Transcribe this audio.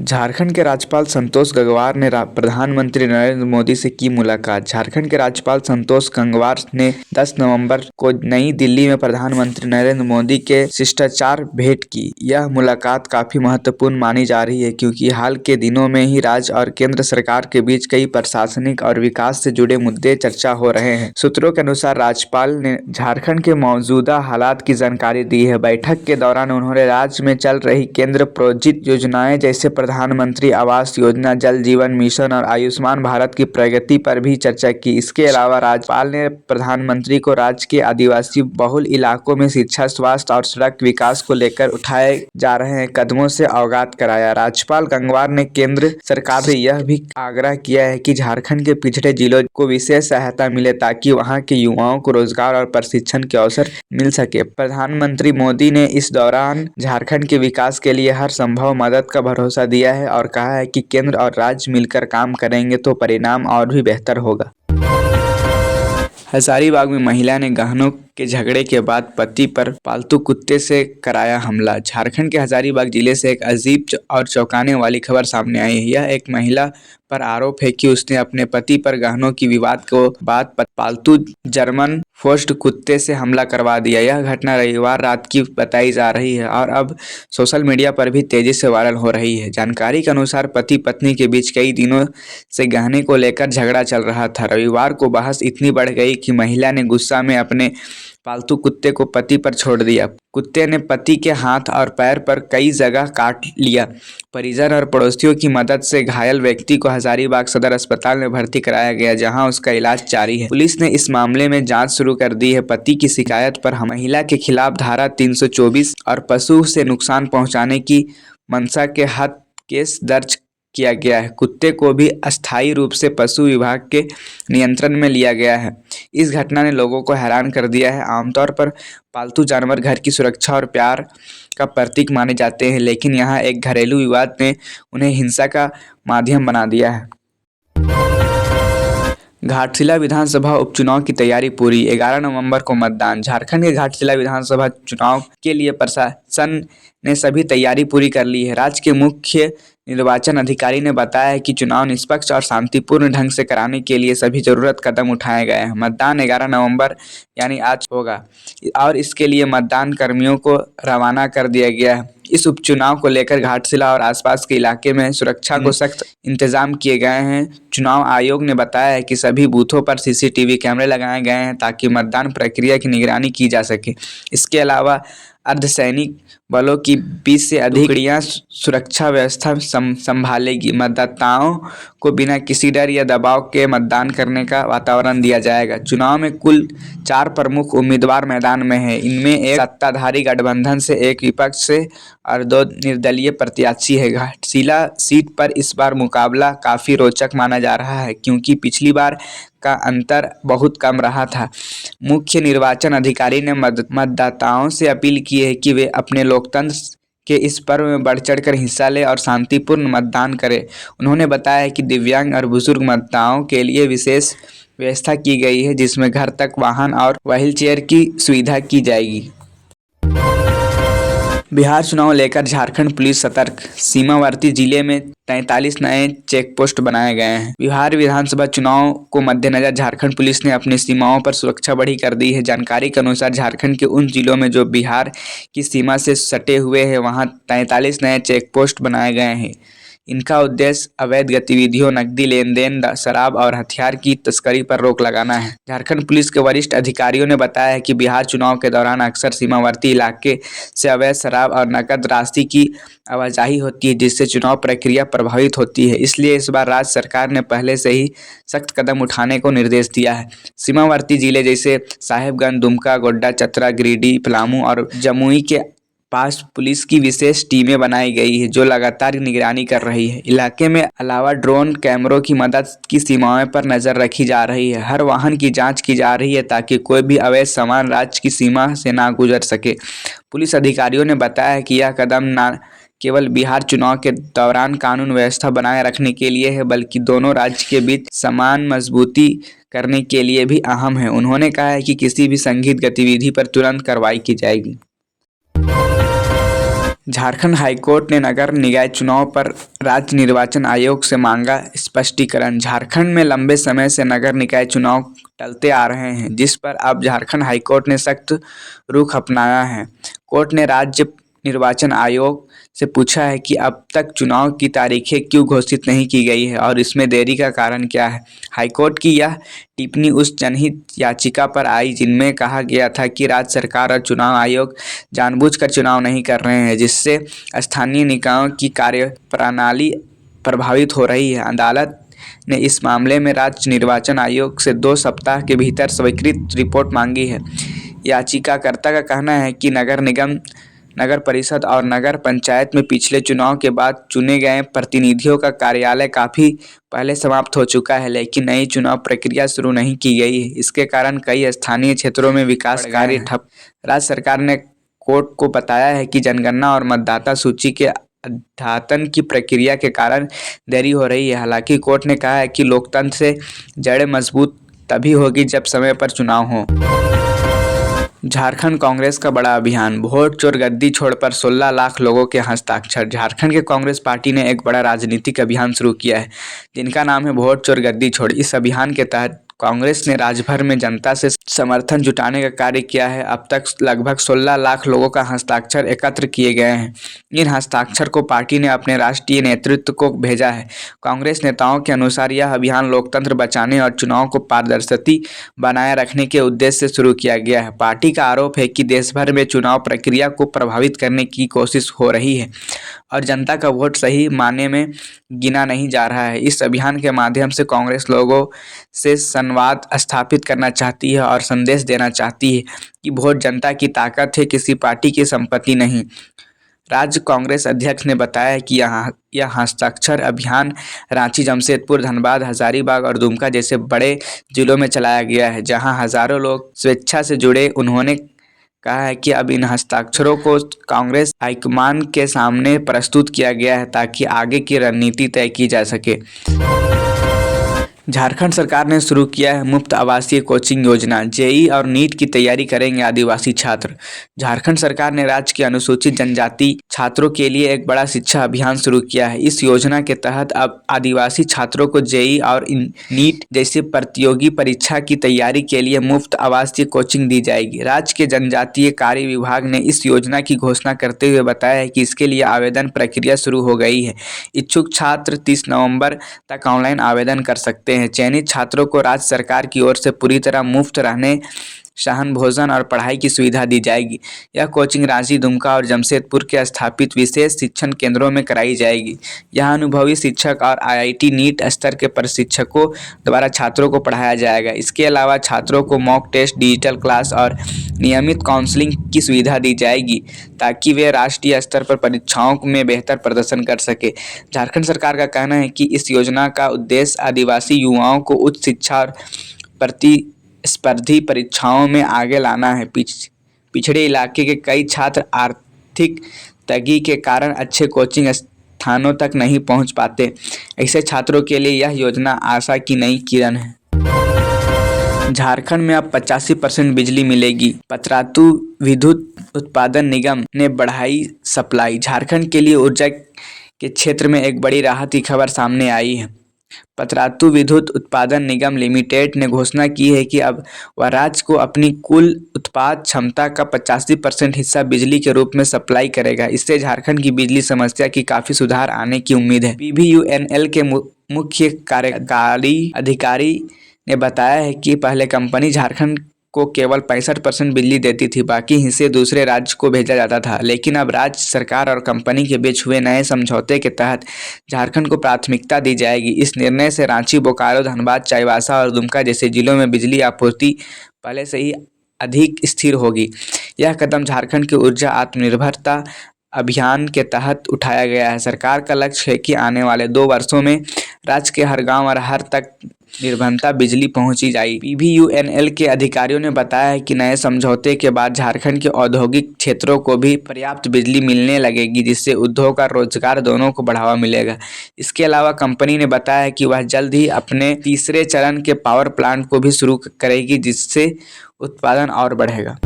झारखंड के राज्यपाल संतोष गंगवार ने प्रधानमंत्री नरेंद्र मोदी से की मुलाकात। झारखंड के राज्यपाल संतोष गंगवार ने 10 नवंबर को नई दिल्ली में प्रधानमंत्री नरेंद्र मोदी के शिष्टाचार भेंट की। यह मुलाकात काफी महत्वपूर्ण मानी जा रही है क्योंकि हाल के दिनों में ही राज्य और केंद्र सरकार के बीच कई प्रशासनिक और विकास से जुड़े मुद्दे चर्चा हो रहे हैं। सूत्रों के अनुसार राज्यपाल ने झारखंड के मौजूदा हालात की जानकारी दी है। बैठक के दौरान उन्होंने राज्य में चल रही केंद्र प्रायोजित योजनाएं जैसे प्रधानमंत्री आवास योजना, जल जीवन मिशन और आयुष्मान भारत की प्रगति पर भी चर्चा की। इसके अलावा राज्यपाल ने प्रधानमंत्री को राज्य के आदिवासी बहुल इलाकों में शिक्षा, स्वास्थ्य और सड़क विकास को लेकर उठाए जा रहे कदमों से अवगत कराया। राज्यपाल गंगवार ने केंद्र सरकार से यह भी आग्रह किया है कि झारखंड के पिछड़े जिलों को विशेष सहायता मिले ताकि वहां के युवाओं को रोजगार और प्रशिक्षण के अवसर मिल सके। प्रधानमंत्री मोदी ने इस दौरान झारखंड के विकास के लिए हर संभव मदद का भरोसा दिया है और कहा है कि केंद्र और राज्य मिलकर काम करेंगे तो परिणाम और भी बेहतर होगा। हजारीबाग में महिला ने गहनों के झगड़े के बाद पति पर पालतू कुत्ते से कराया हमला। झारखंड के हजारीबाग जिले से एक अजीब और चौंकाने वाली खबर सामने आई है। यह एक महिला पर आरोप है कि उसने अपने पति पर गहनों की विवाद को बाद पालतू जर्मन फोर्स्ड कुत्ते से हमला करवा दिया। यह घटना रविवार रात की बताई जा रही है और अब सोशल मीडिया पर भी तेजी से वायरल हो रही है। जानकारी के अनुसार पति पत्नी के बीच कई दिनों से गहने को लेकर झगड़ा चल रहा था। रविवार को बहस इतनी बढ़ गई कि महिला ने गुस्सा में अपने पालतू कुत्ते को पति पर छोड़ दिया। कुत्ते ने पति के हाथ और पैर पर कई जगह काट लिया। परिजन और पड़ोसियों की मदद से घायल व्यक्ति को हजारीबाग सदर अस्पताल में भर्ती कराया गया, जहां उसका इलाज जारी है। पुलिस ने इस मामले में जांच शुरू कर दी है। पति की शिकायत पर महिला के खिलाफ धारा 324 और पशु से नुकसान पहुंचाने की मंशा के हत्या केस दर्ज किया गया है। कुत्ते को भी अस्थायी रूप से पशु विभाग के नियंत्रण में लिया गया है। इस घटना ने लोगों को हैरान कर दिया है। आमतौर पर पालतू जानवर घर की सुरक्षा और प्यार का प्रतीक माने जाते हैं, लेकिन यहाँ एक घरेलू विवाद ने उन्हें हिंसा का माध्यम बना दिया है। घाटशिला विधानसभा उपचुनाव की तैयारी पूरी, 11 नवंबर को मतदान। झारखंड के घाटशिला विधानसभा चुनाव के लिए प्रशासन ने सभी तैयारी पूरी कर ली है। राज्य के मुख्य निर्वाचन अधिकारी ने बताया है कि चुनाव निष्पक्ष और शांतिपूर्ण ढंग से कराने के लिए सभी जरूरत कदम उठाए गए हैं। मतदान 11 नवंबर यानी आज होगा और इसके लिए मतदान कर्मियों को रवाना कर दिया गया है। इस उपचुनाव को लेकर घाटशिला और आसपास के इलाके में सुरक्षा को सख्त इंतजाम किए गए हैं। चुनाव आयोग ने बताया है कि सभी बूथों पर सीसीटीवी कैमरे लगाए गए हैं ताकि मतदान प्रक्रिया की निगरानी की जा सके। इसके अलावा अर्धसैनिक बलों की 20 से अधिक टुकड़ियां सुरक्षा व्यवस्था संभालेगी। मतदाताओं को बिना किसी डर या दबाव के मतदान करने का वातावरण दिया जाएगा। चुनाव में कुल 4 प्रमुख उम्मीदवार मैदान में हैं। इनमें एक सत्ताधारी गठबंधन से, एक विपक्ष से और 2 निर्दलीय प्रत्याशी है। घाटशिला सीट पर इस बार मुकाबला काफी रोचक माना जा रहा है क्योंकि पिछली बार का अंतर बहुत कम रहा था। मुख्य निर्वाचन अधिकारी ने मतदाताओं से अपील की है कि वे अपने लोकतंत्र के इस पर्व में बढ़ चढ़कर हिस्सा लें और शांतिपूर्ण मतदान करें। उन्होंने बताया कि दिव्यांग और बुजुर्ग मतदाताओं के लिए विशेष व्यवस्था की गई है, जिसमें घर तक वाहन और व्हील चेयर की सुविधा की जाएगी। बिहार चुनाव लेकर झारखंड पुलिस सतर्क, सीमावर्ती जिले में 43 नए चेक पोस्ट बनाए गए हैं। बिहार विधानसभा चुनाव को मद्देनजर झारखंड पुलिस ने अपनी सीमाओं पर सुरक्षा बढ़ी कर दी है। जानकारी के अनुसार झारखंड के उन जिलों में जो बिहार की सीमा से सटे हुए हैं वहां 43 नए चेक पोस्ट बनाए गए हैं। इनका उद्देश्य अवैध गतिविधियों, नकदी लेन देन, शराब और हथियार की तस्करी पर रोक लगाना है। झारखंड पुलिस के वरिष्ठ अधिकारियों ने बताया है कि बिहार चुनाव के दौरान अक्सर सीमावर्ती इलाके से अवैध शराब और नकद राशि की आवाजाही होती है, जिससे चुनाव प्रक्रिया प्रभावित होती है। इसलिए इस बार राज्य सरकार ने पहले से ही सख्त कदम उठाने को निर्देश दिया है। सीमावर्ती जिले जैसे साहेबगंज, दुमका, गोड्डा, चतरा, गिरिडीह, पलामू और जमुई के पास पुलिस की विशेष टीमें बनाई गई है जो लगातार निगरानी कर रही है। इलाके में अलावा ड्रोन कैमरों की मदद की सीमाओं पर नजर रखी जा रही है। हर वाहन की जांच की जा रही है ताकि कोई भी अवैध सामान राज्य की सीमा से ना गुजर सके। पुलिस अधिकारियों ने बताया कि यह कदम न केवल बिहार चुनाव के दौरान कानून व्यवस्था बनाए रखने के लिए है, बल्कि दोनों राज्य के बीच समान मजबूती करने के लिए भी अहम है। उन्होंने कहा है कि किसी भी संदिग्ध गतिविधि पर तुरंत कार्रवाई की जाएगी। झारखंड हाईकोर्ट ने नगर निकाय चुनाव पर राज्य निर्वाचन आयोग से मांगा स्पष्टीकरण। झारखंड में लंबे समय से नगर निकाय चुनाव टलते आ रहे हैं, जिस पर अब झारखंड हाईकोर्ट ने सख्त रुख अपनाया है। कोर्ट ने राज्य निर्वाचन आयोग से पूछा है कि अब तक चुनाव की तारीखें क्यों घोषित नहीं की गई है और इसमें देरी का कारण क्या है। हाईकोर्ट की यह टिप्पणी उस जनहित याचिका पर आई जिनमें कहा गया था कि राज्य सरकार और चुनाव आयोग जानबूझकर चुनाव नहीं कर रहे हैं, जिससे स्थानीय निकायों की कार्यप्रणाली प्रभावित हो रही है। अदालत ने इस मामले में राज्य निर्वाचन आयोग से 2 सप्ताह के भीतर स्वीकृत रिपोर्ट मांगी है। याचिकाकर्ता का कहना है कि नगर निगम, नगर परिषद और नगर पंचायत में पिछले चुनाव के बाद चुने गए प्रतिनिधियों का कार्यालय काफ़ी पहले समाप्त हो चुका है, लेकिन नई चुनाव प्रक्रिया शुरू नहीं की गई है। इसके कारण कई स्थानीय क्षेत्रों में विकास कार्य ठप। राज्य सरकार ने कोर्ट को बताया है कि जनगणना और मतदाता सूची के अद्यतन की प्रक्रिया के कारण देरी हो रही है। हालांकि कोर्ट ने कहा है कि लोकतंत्र से जड़ें मजबूत तभी होगी जब समय पर चुनाव हो। झारखंड कांग्रेस का बड़ा अभियान, वोट चोर गद्दी छोड़ पर 16 लाख लोगों के हस्ताक्षर। झारखंड के कांग्रेस पार्टी ने एक बड़ा राजनीतिक अभियान शुरू किया है, जिनका नाम है वोट चोर गद्दी छोड़। इस अभियान के तहत कांग्रेस ने राज्यभर में जनता से समर्थन जुटाने का कार्य किया है। अब तक लगभग 16 लाख लोगों का हस्ताक्षर एकत्र किए गए हैं। इन हस्ताक्षर को पार्टी ने अपने राष्ट्रीय नेतृत्व को भेजा है। कांग्रेस नेताओं के अनुसार यह अभियान लोकतंत्र बचाने और चुनाव को पारदर्शी बनाए रखने के उद्देश्य से शुरू किया गया है। पार्टी का आरोप है कि देश भर में चुनाव प्रक्रिया को प्रभावित करने की कोशिश हो रही है और जनता का वोट सही मायने में गिना नहीं जा रहा है। इस अभियान के माध्यम से कांग्रेस लोगों से संवाद स्थापित करना चाहती है और संदेश देना चाहती है कि वोट जनता की ताकत है, किसी पार्टी की संपत्ति नहीं। राज्य कांग्रेस अध्यक्ष ने बताया कि यह हस्ताक्षर अभियान रांची, जमशेदपुर, धनबाद, हजारीबाग और दुमका जैसे बड़े जिलों में चलाया गया है, जहां हजारों लोग स्वेच्छा से जुड़े। उन्होंने कहा है कि अब इन हस्ताक्षरों को कांग्रेस हाईकमान के सामने प्रस्तुत किया गया है ताकि आगे की रणनीति तय की जा सके। झारखंड सरकार ने शुरू किया है मुफ्त आवासीय कोचिंग योजना। जेईई और नीट की तैयारी करेंगे आदिवासी छात्र। झारखंड सरकार ने राज्य के अनुसूचित जनजाति छात्रों के लिए एक बड़ा शिक्षा अभियान शुरू किया है। इस योजना के तहत अब आदिवासी छात्रों को जेईई और नीट जैसी प्रतियोगी परीक्षा की तैयारी के लिए मुफ्त आवासीय कोचिंग दी जाएगी। राज्य के जनजातीय कार्य विभाग ने इस योजना की घोषणा करते हुए बताया है कि इसके लिए आवेदन प्रक्रिया शुरू हो गई है। इच्छुक छात्र 30 नवंबर तक ऑनलाइन आवेदन कर सकते हैं। चयनित छात्रों को राज्य सरकार की ओर से पूरी तरह मुफ्त रहने, शयन, भोजन और पढ़ाई की सुविधा दी जाएगी। यह कोचिंग रांची, दुमका और जमशेदपुर के स्थापित विशेष शिक्षण केंद्रों में कराई जाएगी। यहाँ अनुभवी शिक्षक और आईआईटी नीट स्तर के प्रशिक्षकों द्वारा छात्रों को पढ़ाया जाएगा। इसके अलावा छात्रों को मॉक टेस्ट, डिजिटल क्लास और नियमित काउंसलिंग की सुविधा दी जाएगी ताकि वे राष्ट्रीय स्तर पर परीक्षाओं में बेहतर प्रदर्शन कर सके। झारखंड सरकार का कहना है कि इस योजना का उद्देश्य आदिवासी युवाओं को उच्च शिक्षा और प्रतिस्पर्धी परीक्षाओं में आगे लाना है। पिछड़े इलाके के कई छात्र आर्थिक तंगी के कारण अच्छे कोचिंग स्थानों तक नहीं पहुंच पाते। ऐसे छात्रों के लिए यह योजना आशा की नई किरण है। झारखंड में अब 85% बिजली मिलेगी। पतरातू विद्युत उत्पादन निगम ने बढ़ाई सप्लाई। झारखंड के लिए ऊर्जा के क्षेत्र में एक बड़ी राहत की खबर सामने आई है। पतरातू विद्युत उत्पादन निगम लिमिटेड ने घोषणा की है कि अब वह राज्य को अपनी कुल उत्पाद क्षमता का 85% हिस्सा बिजली के रूप में सप्लाई करेगा। इससे झारखंड की बिजली समस्या की काफ़ी सुधार आने की उम्मीद है। पीबीयूएनएल के मुख्य कार्यकारी अधिकारी ने बताया है कि पहले कंपनी झारखंड को केवल 65% बिजली देती थी, बाकी हिस्से दूसरे राज्य को भेजा जाता था। लेकिन अब राज्य सरकार और कंपनी के बीच हुए नए समझौते के तहत झारखंड को प्राथमिकता दी जाएगी। इस निर्णय से रांची, बोकारो, धनबाद, चाईबासा और दुमका जैसे जिलों में बिजली आपूर्ति पहले से ही अधिक स्थिर होगी। यह कदम झारखंड की ऊर्जा आत्मनिर्भरता अभियान के तहत उठाया गया है। सरकार का लक्ष्य है कि आने वाले 2 वर्षों में राज्य के हर गांव और हर तक निर्भरता बिजली पहुंची जाएगी। पीबीयूएनएल के अधिकारियों ने बताया है कि नए समझौते के बाद झारखंड के औद्योगिक क्षेत्रों को भी पर्याप्त बिजली मिलने लगेगी, जिससे उद्योग और रोजगार दोनों को बढ़ावा मिलेगा। इसके अलावा कंपनी ने बताया है कि वह जल्द ही अपने तीसरे चरण के पावर प्लांट को भी शुरू करेगी, जिससे उत्पादन और बढ़ेगा।